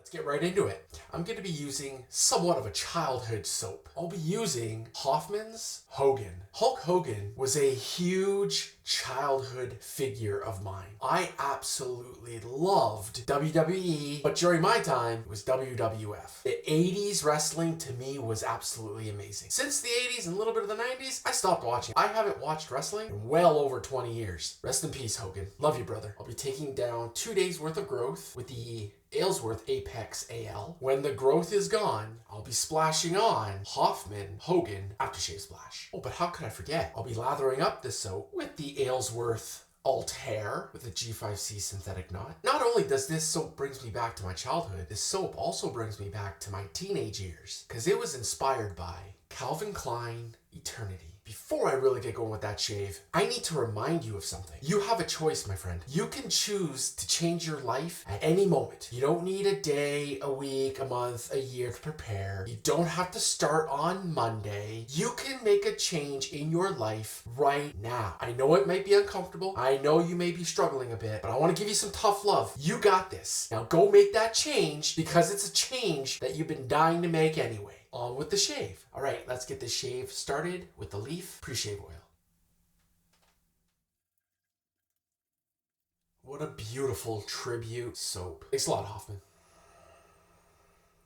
Let's get right into it. I'm going to be using somewhat of a childhood soap. I'll be using Hoffman's Hogan. Hulk Hogan was a huge childhood figure of mine. I absolutely loved WWE, but during my time, it was WWF. The 80s wrestling to me was absolutely amazing. Since the 80s and a little bit of the 90s, I stopped watching. I haven't watched wrestling in well over 20 years. Rest in peace, Hogan. Love you, brother. I'll be taking down 2 days worth of growth with the Aylsworth Apex AL. When the growth is gone, I'll be splashing on Hoffman Hogan Aftershave Splash. Oh, but how could I forget? I'll be lathering up this soap with the Aylsworth Altare with the G5C synthetic knot. Not only does this soap brings me back to my childhood, this soap also brings me back to my teenage years because it was inspired by Calvin Klein Eternity. Before I really get going with that shave, I need to remind you of something. You have a choice, my friend. You can choose to change your life at any moment. You don't need a day, a week, a month, a year to prepare. You don't have to start on Monday. You can make a change in your life right now. I know it might be uncomfortable. I know you may be struggling a bit, but I want to give you some tough love. You got this. Now go make that change because it's a change that you've been dying to make anyway. On with the shave. All right, let's get this shave started with the Leaf pre-shave oil. What a beautiful tribute soap. Thanks a lot, Hoffman.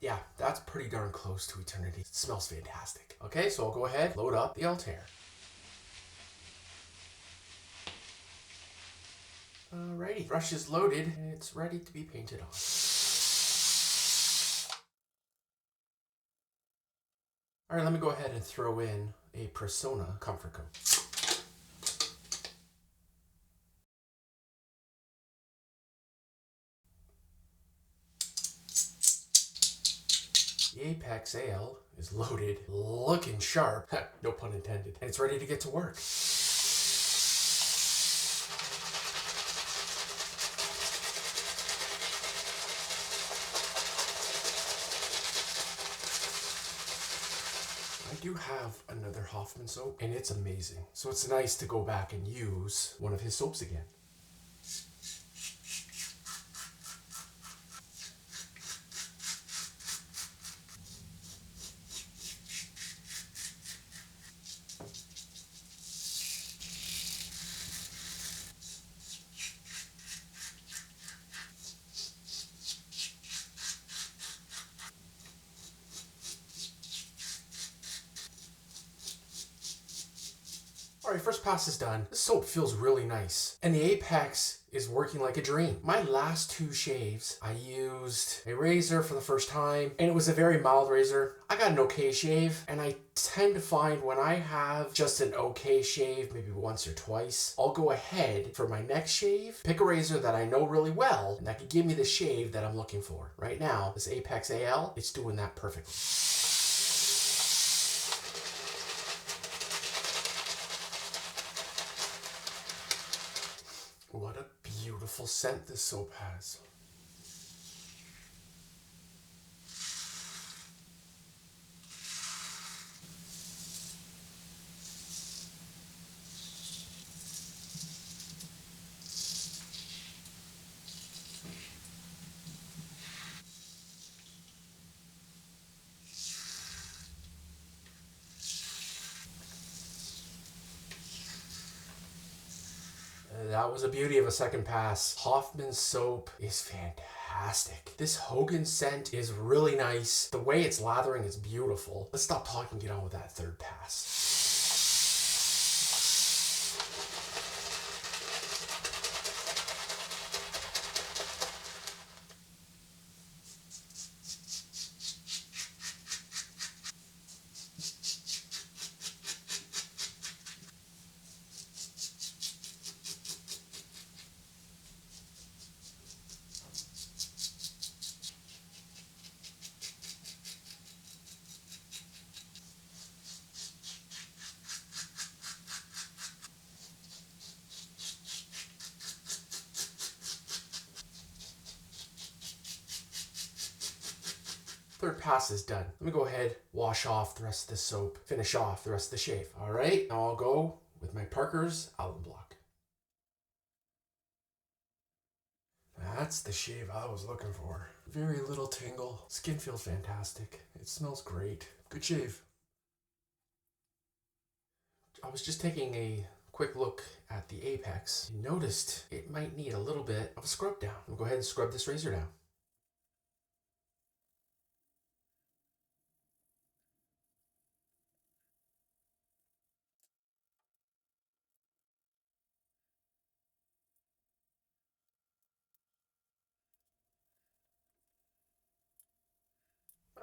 Yeah, that's pretty darn close to eternity. It smells fantastic. Okay, so I'll go ahead, load up the Altair. Alrighty, brush is loaded and it's ready to be painted on. All right, let me go ahead and throw in a Persona Comfort Coat. The Apex AL is loaded, looking sharp, no pun intended, and it's ready to get to work. I do have another Hoffman soap and it's amazing. So it's nice to go back and use one of his soaps again. Alright, first pass is done. This soap feels really nice. And the Apex is working like a dream. My last 2 shaves, I used a razor for the first time, and it was a very mild razor. I got an okay shave, and I tend to find when I have just an okay shave, maybe once or twice, I'll go ahead for my next shave, pick a razor that I know really well, and that can give me the shave that I'm looking for. Right now, this Apex AL, it's doing that perfectly. What a beautiful scent this soap has. That was a beauty of a second pass. Hoffman's soap is fantastic. This Hogan scent is really nice. The way it's lathering is beautiful. Let's stop talking and get on with that third pass. Third pass is done. Let me go ahead, wash off the rest of the soap, finish off the rest of the shave. All right, now I'll go with my Parker's Alum Block. That's the shave I was looking for. Very little tingle. Skin feels fantastic. It smells great. Good shave. I was just taking a quick look at the Apex. Noticed it might need a little bit of a scrub down. I'll go ahead and scrub this razor down.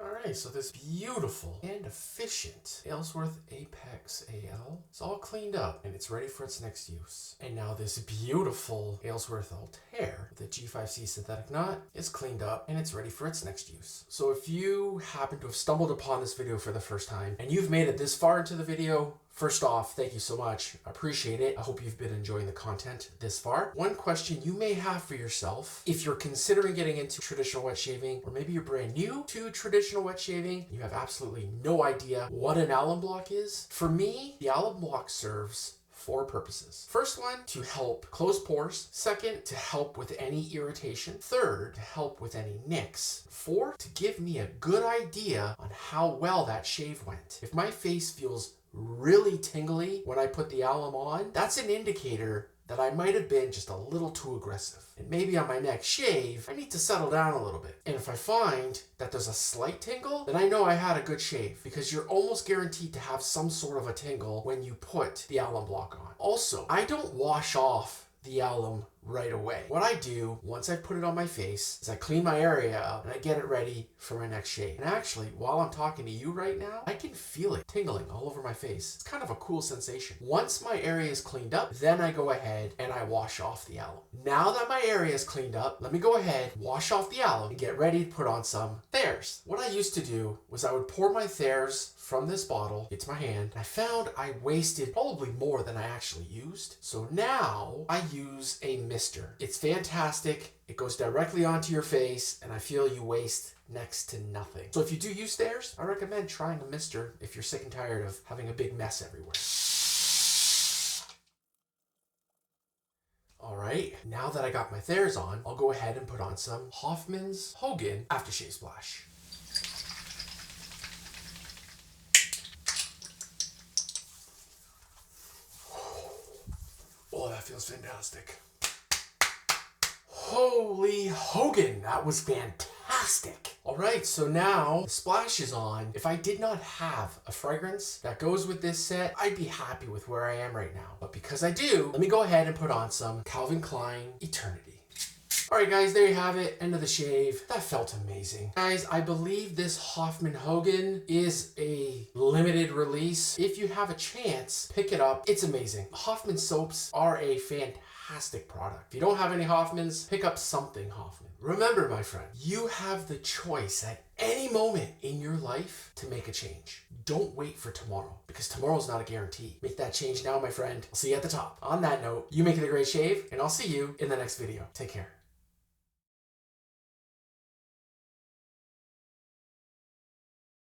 Alright, so this beautiful and efficient Aylsworth Apex AL is all cleaned up and it's ready for its next use. And now this beautiful Aylsworth Altaire, the G5C synthetic knot, is cleaned up and it's ready for its next use. So if you happen to have stumbled upon this video for the first time and you've made it this far into the video, first off, thank you so much. I appreciate it. I hope you've been enjoying the content this far. One question you may have for yourself, if you're considering getting into traditional wet shaving, or maybe you're brand new to traditional wet shaving, you have absolutely no idea what an alum block is. For me, the alum block serves 4 purposes. First one, to help close pores. Second, to help with any irritation. Third, to help with any nicks. 4, to give me a good idea on how well that shave went. If my face feels really tingly when I put the alum on, that's an indicator that I might have been just a little too aggressive. And maybe on my next shave, I need to settle down a little bit. And if I find that there's a slight tingle, then I know I had a good shave, because you're almost guaranteed to have some sort of a tingle when you put the alum block on. Also, I don't wash off the alum right away. What I do once I put it on my face is I clean my area out and I get it ready for my next shave. And actually, while I'm talking to you right now, I can feel it tingling all over my face. It's kind of a cool sensation. Once my area is cleaned up, then I go ahead and I wash off the alum. Now that my area is cleaned up, let me go ahead, wash off the alum, and get ready to put on some Thayers. What I used to do was I would pour my Thayers from this bottle into my hand. I found I wasted probably more than I actually used. So now I use a mister. It's fantastic. It goes directly onto your face and I feel you waste next to nothing. So if you do use Thayers, I recommend trying a mister if you're sick and tired of having a big mess everywhere. Alright, now that I got my Thayers on, I'll go ahead and put on some Hoffman's Hogan Aftershave Splash. Oh, that feels fantastic. Holy Hogan, that was fantastic. All right, so now the splash is on. If I did not have a fragrance that goes with this set, I'd be happy with where I am right now. But because I do, let me go ahead and put on some Calvin Klein Eternity. All right, guys, there you have it. End of the shave. That felt amazing. Guys, I believe this Hoffman Hogan is a limited release. If you have a chance, pick it up. It's amazing. Hoffman soaps are a fantastic product. If you don't have any Hoffmans, pick up something Hoffman. Remember, my friend, you have the choice at any moment in your life to make a change. Don't wait for tomorrow, because tomorrow's not a guarantee. Make that change now, my friend. I'll see you at the top. On that note, you make it a great shave, and I'll see you in the next video. Take care.